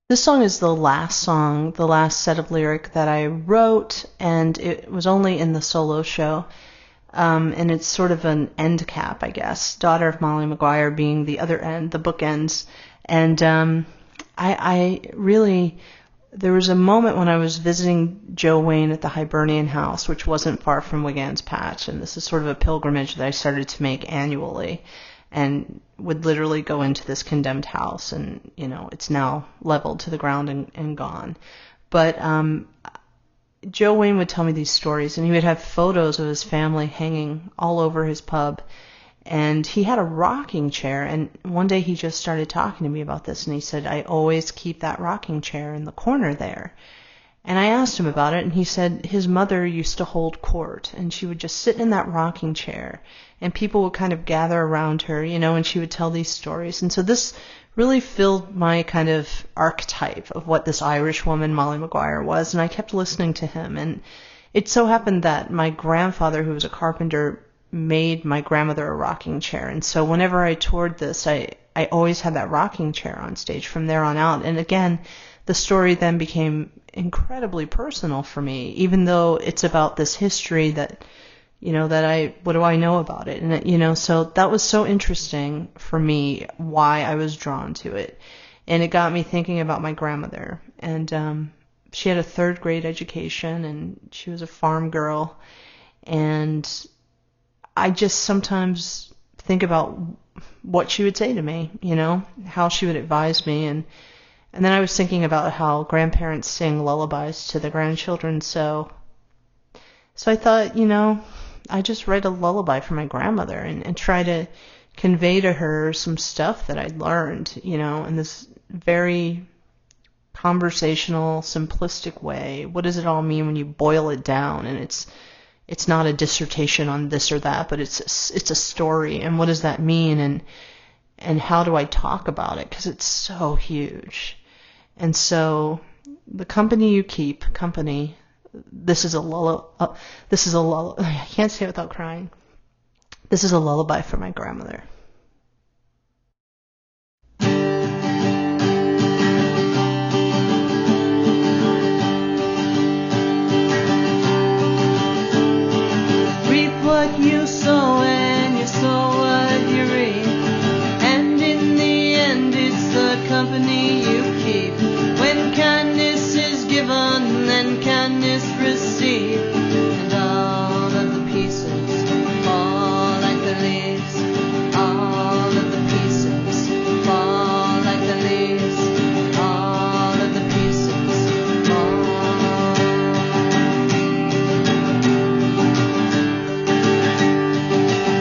This song is the last set of lyric that I wrote, and it was only in the solo show. And it's sort of an end cap, I guess. Daughter of Molly Maguire being the other end, the bookends. And I really, there was a moment when I was visiting Joe Wayne at the Hibernian House, which wasn't far from Wigan's Patch, and this is sort of a pilgrimage that I started to make annually, and would literally go into this condemned house, and it's now leveled to the ground and gone. But Joe Wayne would tell me these stories, and he would have photos of his family hanging all over his pub. And he had a rocking chair, and one day he just started talking to me about this, and he said, I always keep that rocking chair in the corner there. And I asked him about it, and he said his mother used to hold court, and she would just sit in that rocking chair, and people would kind of gather around her, and she would tell these stories. And so this really filled my kind of archetype of what this Irish woman, Molly Maguire, was, and I kept listening to him. And it so happened that my grandfather, who was a carpenter, made my grandmother a rocking chair. And so whenever I toured this, I always had that rocking chair on stage from there on out. And again, the story then became incredibly personal for me, even though it's about this history that, what do I know about it? And, so that was so interesting for me, why I was drawn to it. And it got me thinking about my grandmother. And she had a third grade education, and she was a farm girl. And I just sometimes think about what she would say to me, how she would advise me. And then I was thinking about how grandparents sing lullabies to the grandchildren. So I thought, I just write a lullaby for my grandmother and try to convey to her some stuff that I'd learned, in this very conversational, simplistic way. What does it all mean when you boil it down? And it's not a dissertation on this or that, but it's a story. And what does that mean? And how do I talk about it? Because it's so huge. And so the company you keep, this is a lullaby. I can't say it without crying. This is a lullaby for my grandmother. Reap what you sow, and you sow what you reap. And in the end, it's the company you keep. When kindness is given, then kindness received. And all of the pieces fall like the leaves. All of the pieces fall like the leaves. All of the pieces fall.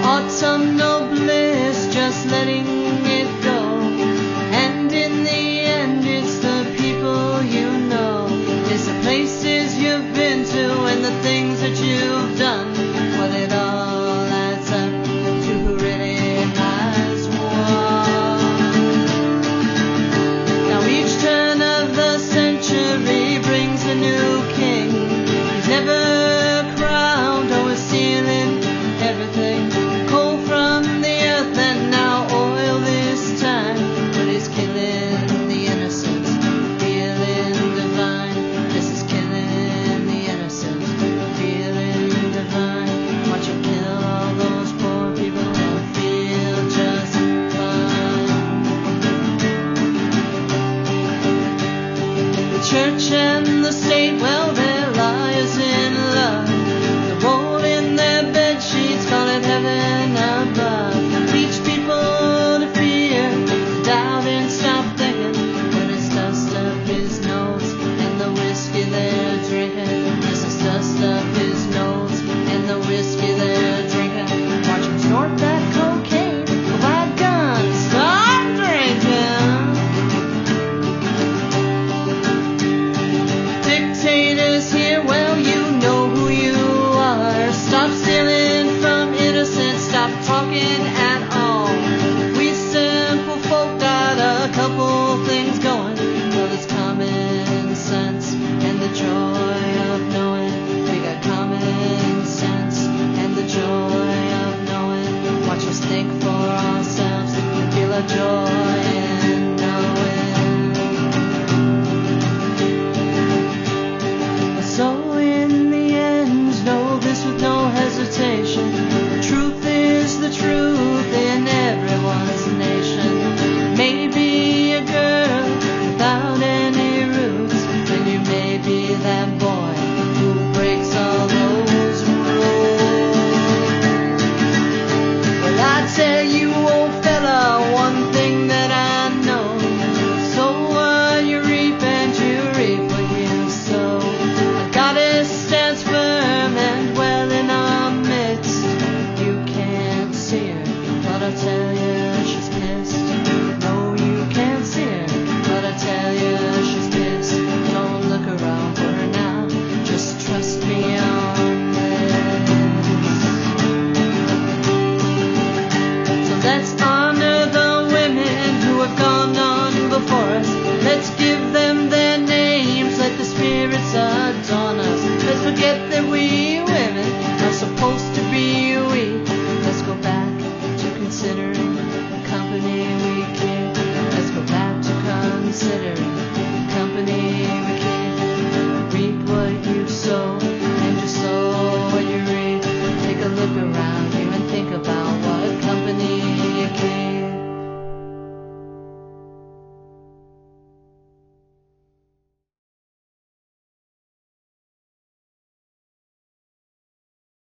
Autumnal bliss, just letting it go. And in the end, it's the people you know. It's the places you've been to and the things that you've done. Well, it all adds up to who really has won. Now each turn of the century brings a new king. He's never crowned, always stealing everything. Coal from the earth and now oil this time. But he's killing the innocent, feeling divine. This is killing the innocent, feeling divine. Watch him kill all those poor people and feel just fine. The church and the state, well, they're